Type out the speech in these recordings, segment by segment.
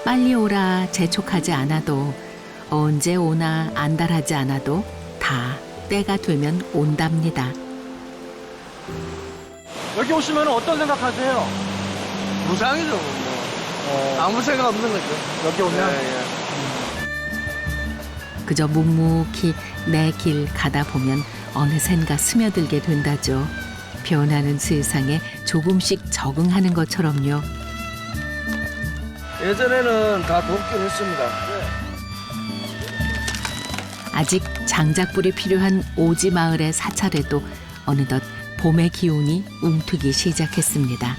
빨리 오라 재촉하지 않아도 언제 오나 안달하지 않아도 다 때가 되면 온답니다. 여기 오시면 어떤 생각하세요? 무상이죠, 뭐. 아무 생각 없는 거죠. 여기 오면? 예. 그저 묵묵히 내 길 가다 보면 어느샌가 스며들게 된다죠. 변하는 세상에 조금씩 적응하는 것처럼요. 예전에는 다 돕긴 했습니다. 아직 장작불이 필요한 오지 마을의 사찰에도 어느덧 봄의 기운이 움트기 시작했습니다.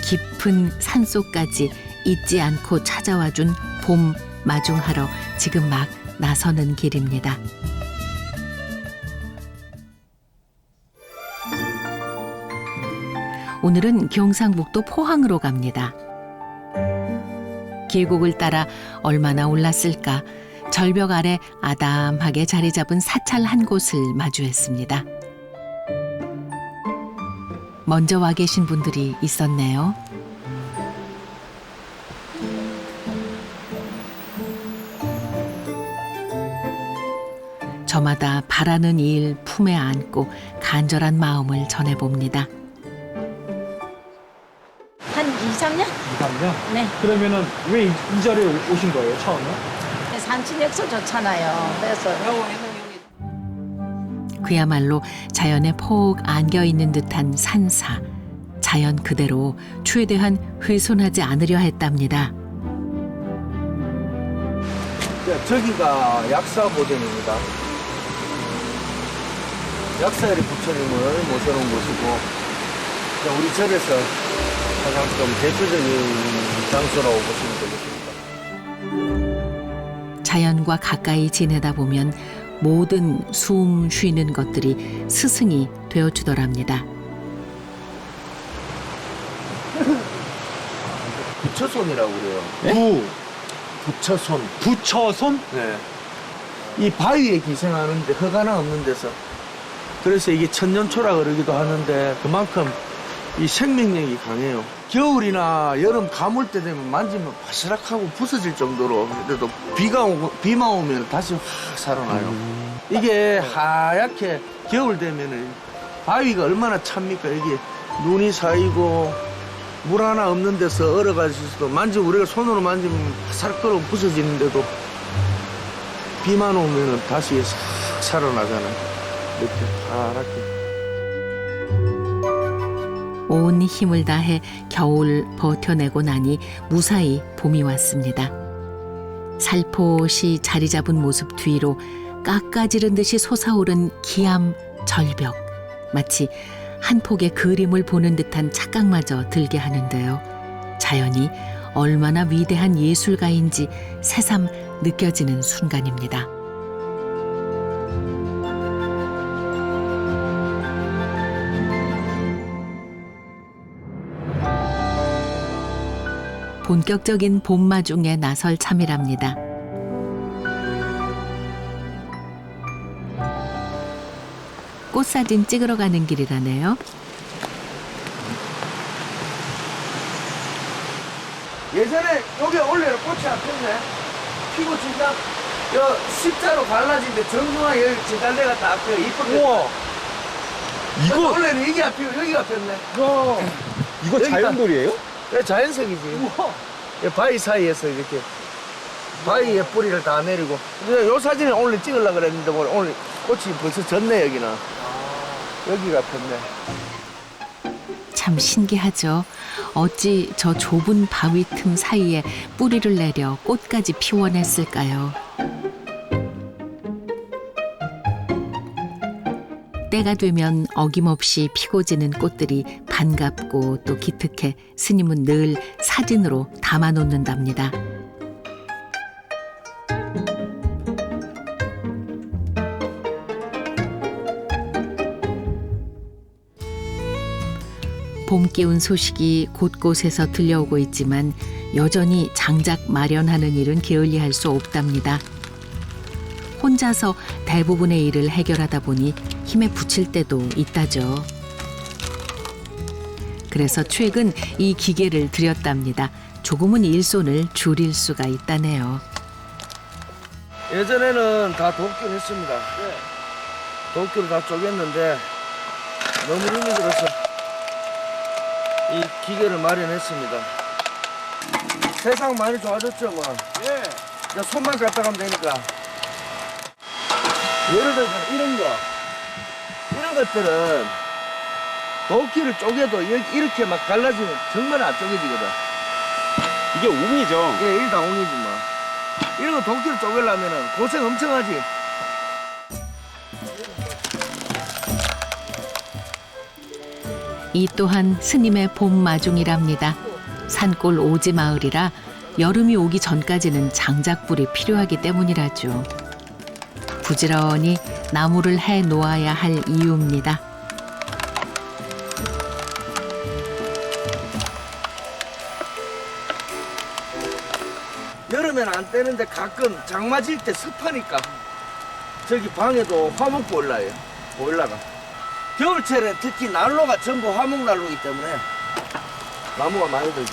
깊은 산속까지 잊지 않고 찾아와준 봄 마중하러 지금 막 나서는 길입니다. 오늘은 경상북도 포항으로 갑니다. 계곡을 따라 얼마나 올랐을까 절벽 아래 아담하게 자리 잡은 사찰 한 곳을 마주했습니다. 먼저 와 계신 분들이 있었네요. 저마다 바라는 일 품에 안고 간절한 마음을 전해봅니다. 한 2, 3년? 2~3년? 네. 그러면은 왜 이 자리에 오신 거예요, 처음에? 산신역소 좋잖아요. 그래서 그야말로 자연에 폭 안겨있는 듯한 산사. 자연 그대로 최대한 훼손하지 않으려 했답니다. 저기가 약사보전입니다. 약사열이 부처님을 모셔놓은 곳이고, 우리 절에서 가장 좀 대표적인 장소라고 보시면 되겠습니다. 자연과 가까이 지내다 보면 모든 숨 쉬는 것들이 스승이 되어주더랍니다. 부처손이라고 그래요. 부, 부처손. 부처손? 네. 이 바위에 기생하는데 허가나 없는 데서. 그래서 이게 천년초라 그러기도 하는데 그만큼 이 생명력이 강해요. 겨울이나 여름 가물 때 되면 만지면 바스락하고 부서질 정도로 그래도 비만 오면 다시 확 살아나요. 이게 하얗게 겨울 되면은 바위가 얼마나 찹니까? 이게 눈이 쌓이고 물 하나 없는 데서 얼어가지고도 만지고 우리가 손으로 만지면 바스락거리고 부서지는데도 비만 오면은 다시 싹 살아나잖아요. 이렇게 파랗게. 온 힘을 다해 겨울 버텨내고 나니 무사히 봄이 왔습니다. 살포시 자리 잡은 모습 뒤로 깎아지른 듯이 솟아오른 기암 절벽. 마치 한 폭의 그림을 보는 듯한 착각마저 들게 하는데요. 자연이 얼마나 위대한 예술가인지 새삼 느껴지는 순간입니다. 본격적인 봄마중에 나설 참이랍니다. 꽃사진 찍으러 가는 길이라네요. 예전에 여기 원래는 꽃이 안 폈네. 피고 진짜 여 십자로 갈라진데 정중하게 여기 진달래가 딱 펴. 이쁘게. 우와! 이거, 원래는 이게 안 피고 여기가 폈네. 이거 여기다. 자연돌이에요? 네, 자연석이지. 우와! 이 바위 사이에서 이렇게 바위에 뿌리를 다 내리고. 근데 요 사진을 오늘 찍으려고 그랬는데 오늘 꽃이 벌써 졌네 여기는. 여기가 폈네. 참 신기하죠. 어찌 저 좁은 바위 틈 사이에 뿌리를 내려 꽃까지 피워냈을까요? 때가 되면 어김없이 피고 지는 꽃들이 반갑고 또 기특해 스님은 늘 사진으로 담아놓는답니다. 봄 기운 소식이 곳곳에서 들려오고 있지만 여전히 장작 마련하는 일은 게을리할 수 없답니다. 혼자서 대부분의 일을 해결하다 보니 힘에 부칠 때도 있다죠. 그래서 최근 이 기계를 들였답니다. 조금은 일손을 줄일 수가 있다네요. 예전에는 다 도끼를 했습니다. 도끼를 다 쪼갰는데 너무 힘이 들어서 이 기계를 마련했습니다. 세상 많이 좋아졌죠, 뭐. 예. 이제 손만 갖다 가면 되니까. 예를 들어서 이런 것들은 도끼를 쪼개도 이렇게 막 갈라지면 정말 안 쪼개지거든. 이게 옹이죠. 예, 이게 다 옹이지 뭐. 이런 거 도끼를 쪼개려면은 고생 엄청 하지. 이 또한 스님의 봄 마중이랍니다. 산골 오지 마을이라 여름이 오기 전까지는 장작불이 필요하기 때문이라죠. 부지런히 나무를 해 놓아야 할 이유입니다. 여름엔 안 떼는데 가끔 장마질 때 습하니까 저기 방에도 화목 보일러가 겨울철에 특히 난로가 전부 화목 난로이기 때문에 나무가 많이 들지.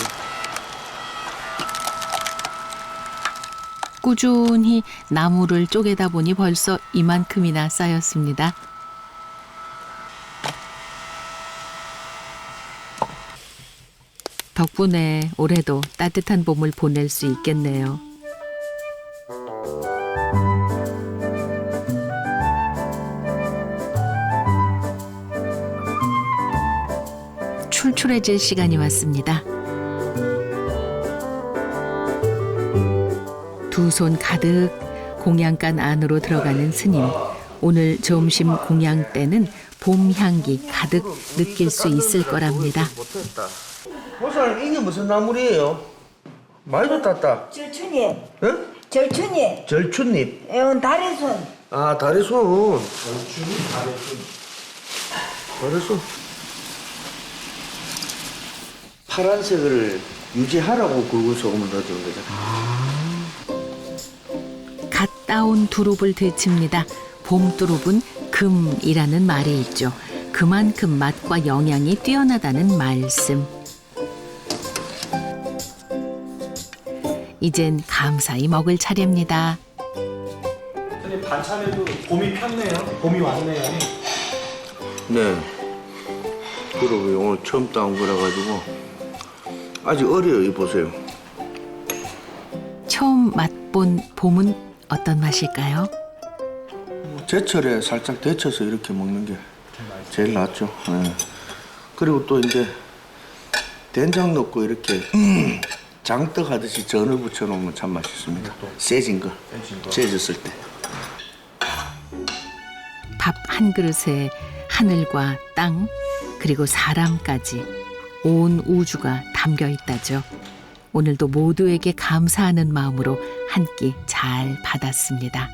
꾸준히 나무를 쪼개다 보니 벌써 이만큼이나 쌓였습니다. 덕분에 올해도 따뜻한 봄을 보낼 수 있겠네요. 출출해질 시간이 왔습니다. 두 손 가득 공양간 안으로 들어가는 스님. 오늘 점심 공양 때는 봄 향기 가득 느낄 수 있을 거랍니다. 못했다. 보사님 이게 무슨 나물이에요? 많이도 땄다. 절춘이, 응? 절춘이, 절춘잎. 이건 다리순. 아, 다리순. 다리순. 파란색을 유지하라고 굵은 소금을 넣어주는 거죠. 갓 따온 두릅을 데칩니다. 봄 두릅은 금이라는 말이 있죠. 그만큼 맛과 영양이 뛰어나다는 말씀. 이젠 감사히 먹을 차례입니다. 선생님 반찬에도 봄이 폈네요. 봄이 왔네요. 네. 그러고 오늘 처음 따온 거라 가지고 아직 어려요. 이 보세요. 처음 맛본 봄은 어떤 맛일까요? 제철에 살짝 데쳐서 이렇게 먹는 게 제일 낫죠. 네. 그리고 또 이제 된장 넣고 이렇게 장떡 하듯이 전을 부쳐 놓으면 참 맛있습니다. 세진 거, 재졌을 때. 밥 한 그릇에 하늘과 땅 그리고 사람까지 온 우주가 담겨 있다죠. 오늘도 모두에게 감사하는 마음으로 한 끼 잘 받았습니다.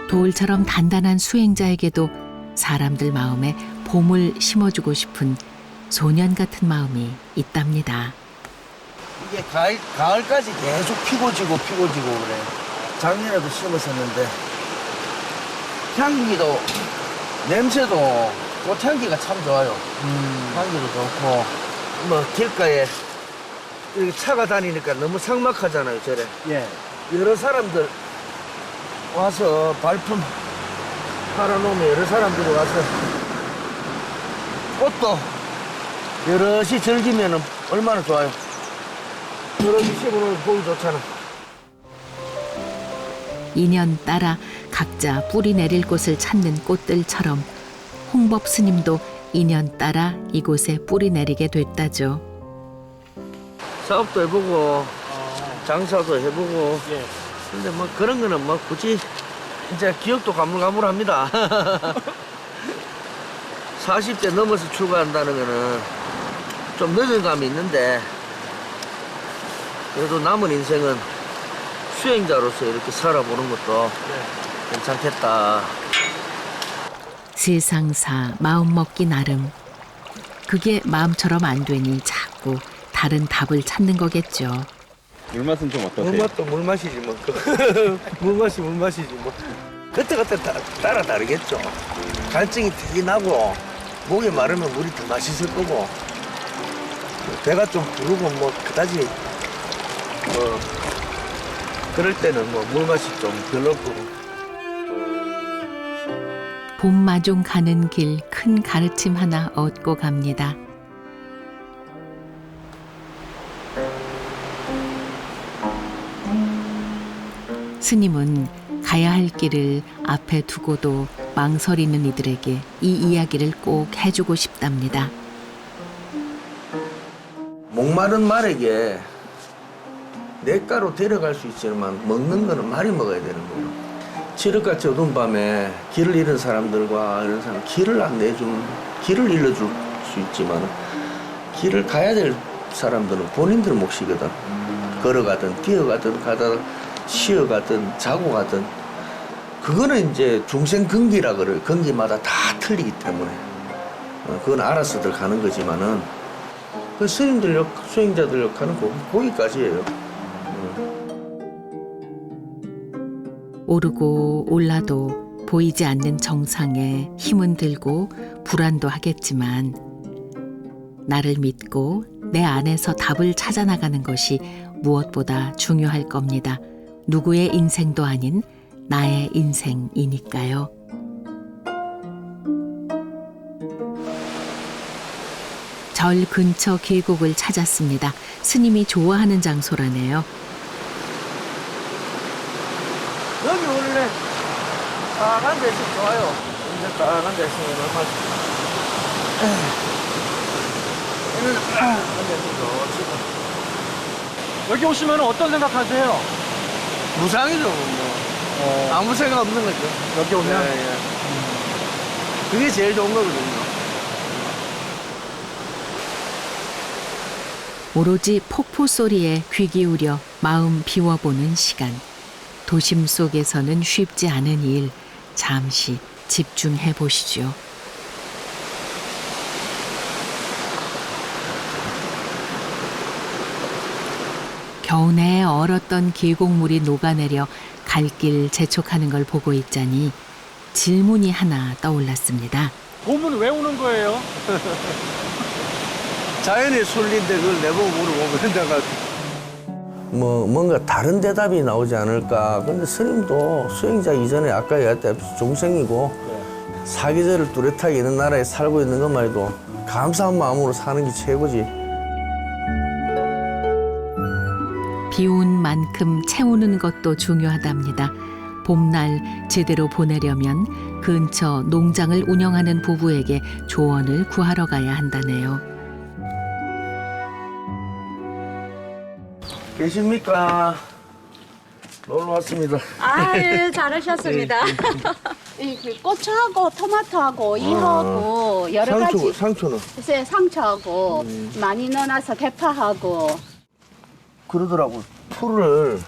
돌처럼 단단한 수행자에게도 사람들 마음에 봄을 심어주고 싶은 소년 같은 마음이 있답니다. 이게 가을까지 계속 피고 지고 그래. 작년에도 심었었는데 향기도 냄새도 꽃향기가 참 좋아요. 향기도 좋고 뭐 길가에 이렇게 차가 다니니까 너무 삭막하잖아요. 저래. 예. 여러 사람들 와서 발품 팔아놓으면 여러 사람들이 와서 꽃도 여럿이 즐기면 얼마나 좋아요. 여럿이 심어놓으면 보기 좋잖아. 인연 따라 각자 뿌리 내릴 곳을 찾는 꽃들처럼 홍법 스님도 인연 따라 이곳에 뿌리 내리게 됐다죠. 사업도 해보고 장사도 해보고 예. 근데 뭐 그런 거는 뭐 굳이 이제 기억도 가물가물합니다. 40대 넘어서 출가한다는 거는 좀 늦은 감이 있는데 그래도 남은 인생은 수행자로서 이렇게 살아보는 것도 괜찮겠다. 세상사 마음먹기 나름. 그게 마음처럼 안 되니 자꾸 다른 답을 찾는 거겠죠. 물맛은 좀 어떠세요? 물맛도 물맛이지 뭐. 물맛이지 뭐. 그때그때 따라 다르겠죠. 갈증이 되게 나고 목이 마르면 물이 더 맛있을 거고 배가 좀 부르고 뭐 그다지 뭐 그럴 때는 뭐 물맛이 좀 별로 거고. 봄마중 가는 길 큰 가르침 하나 얻고 갑니다. 스님은 가야 할 길을 앞에 두고도 망설이는 이들에게 이 이야기를 꼭 해주고 싶답니다. 목마른 말에게 냇가로 데려갈 수 있지만 먹는 거는 말이 먹어야 되는 거예요. 칠흑같이 어두운 밤에 길을 잃은 사람들과 이런 사람 길을 안 내준 길을 일러줄 수 있지만 길을 가야 될 사람들은 본인들 몫이거든. 걸어가든 뛰어가든 가다 쉬어가든 자고 가든 그거는 이제 중생 근기라 그래요. 근기마다 다 틀리기 때문에 그건 알아서들 가는 거지만은 그 스님들 역, 수행자들 역할은 거기까지예요. 오르고 올라도 보이지 않는 정상에 힘은 들고 불안도 하겠지만 나를 믿고 내 안에서 답을 찾아나가는 것이 무엇보다 중요할 겁니다. 누구의 인생도 아닌 나의 인생이니까요. 절 근처 계곡을 찾았습니다. 스님이 좋아하는 장소라네요. 여기 원래 빨간 데서 좋아요. 이제 빨간 데서 얼마 얘는 빨간 데서 좋지. 여기 오시면 어떤 생각하세요? 무상이죠 뭐. 아무 생각 없는 거죠. 여기 오면? 예. 그게 제일 좋은 거거든요. 오로지 폭포 소리에 귀 기울여 마음 비워보는 시간. 도심 속에서는 쉽지 않은 일, 잠시 집중해 보시죠. 겨우내 얼었던 계곡물이 녹아내려 갈 길 재촉하는 걸 보고 있자니 질문이 하나 떠올랐습니다. 봄은 왜 오는 거예요? 자연의 순리인데 그걸 내보고 물어보면 내가 뭐 뭔가 다른 대답이 나오지 않을까. 근데 스님도 수행자 이전에 아까 얘기했다시피 중생이고 사계절을 뚜렷하게 있는 나라에 살고 있는 것만 해도 감사한 마음으로 사는 게 최고지. 비운 만큼 채우는 것도 중요하답니다. 봄날 제대로 보내려면 근처 농장을 운영하는 부부에게 조언을 구하러 가야 한다네요. 계십니까? 놀러 왔습니다. 아유, 잘하셨습니다. 이 고추하고 토마토하고 이하고 여러 가지 상추는? 글쎄, 상추하고 많이 넣어놔서 대파하고 그러더라고. 풀을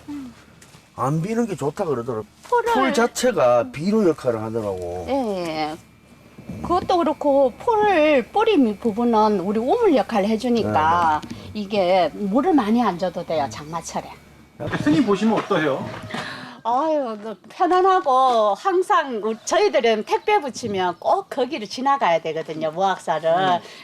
안 비는 게 좋다 그러더라고. 풀을 풀 자체가 비료 역할을 하더라고. 예. 그것도 그렇고 뿌리 부분은 우리 우물 역할을 해주니까 이게 물을 많이 안 줘도 돼요, 장마철에. 스님 보시면 어떠해요? 아유, 편안하고 항상 저희들은 택배 붙이면 꼭 거기를 지나가야 되거든요, 무학사를.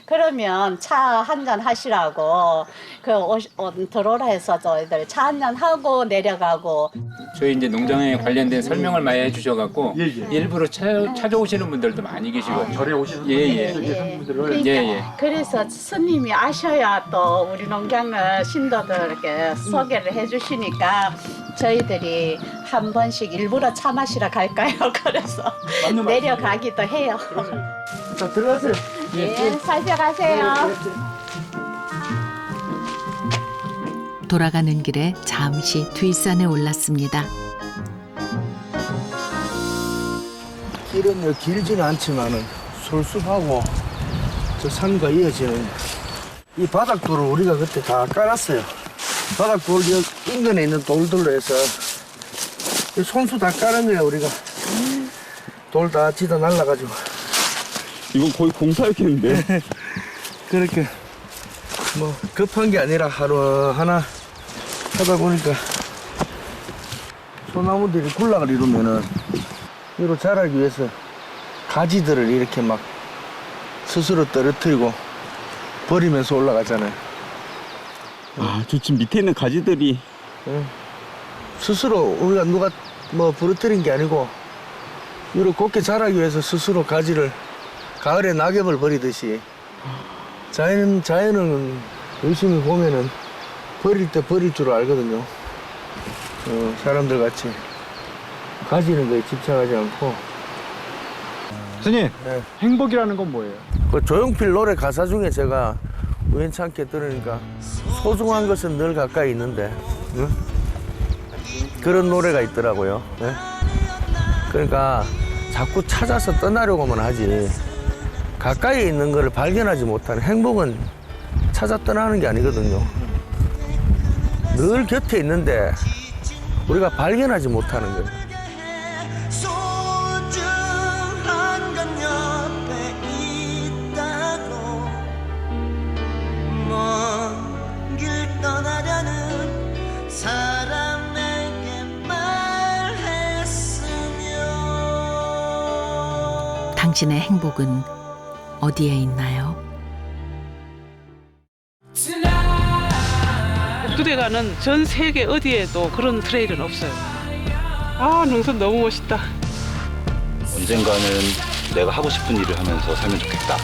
그러면 차 한잔 하시라고 들어오라 해서 저희들 차 한잔 하고 내려가고. 저희 이제 농장에 관련된 설명을 많이 해주셔갖고 예, 예. 일부러 찾아오시는 분들도 많이 계시거든요. 절에 오시는 예. 분들을 그러니까 예. 그래서 스님이 아셔야 또 우리 농장을 신도들에게 소개를 해주시니까 저희들이 한 번씩 일부러 차 마시러 갈까요? 그래서 맞는 내려가기도 해요. 자, 들어가세요. 예, 살펴가세요. 돌아가는 길에 잠시 뒷산에 올랐습니다. 길은 길지는 않지만은 솔숲하고 저 산과 이어지는 이 바닥돌을 우리가 그때 다 깔았어요. 바닥돌 인근에 있는 돌들로 해서 이 손수 다 깔은 거야 우리가. 돌 다 지다 날라가지고 이건 거의 공사였겠는데? 그렇게 뭐 급한 게 아니라 하루 하나 하다 보니까 소나무들이 군락을 이루면은 위로 자라기 위해서 가지들을 이렇게 막 스스로 떨어뜨리고 버리면서 올라가잖아요. 아, 저 지금 밑에 있는 가지들이 스스로 우리가 누가 뭐 부러뜨린 게 아니고 위로 곱게 자라기 위해서 스스로 가지를 가을에 낙엽을 버리듯이 자연은 열심히 보면은 버릴 때 버릴 줄 알거든요. 사람들 같이 가지는 거에 집착하지 않고. 선생님, 네. 행복이라는 건 뭐예요? 그 조용필 노래 가사 중에 제가 우연찮게 들으니까 소중한 것은 늘 가까이 있는데, 응? 그런 노래가 있더라고요. 네? 그러니까 자꾸 찾아서 떠나려고만 하지 가까이 있는 거를 발견하지 못하는, 행복은 찾아 떠나는 게 아니거든요. 늘 곁에 있는데 우리가 발견하지 못하는 거예요. 소중한 건 옆에 있다고 먼 길 떠나려는 사람에게 말했으면 당신의 행복은 어디에 있나요? 부대가는 전 세계 어디에도 그런 트레일은 없어요. 아, 능선 너무 멋있다. 언젠가는 내가 하고 싶은 일을 하면서 살면 좋겠다.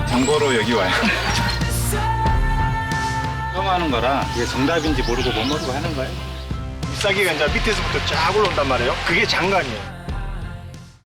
정보로 여기 와요. 처음 하는 거라 이게 정답인지 모르고 못 모르고 하는 거예요. 잎사귀가 이제 밑에서부터 쫙 올라온단 말이에요. 그게 장관이에요.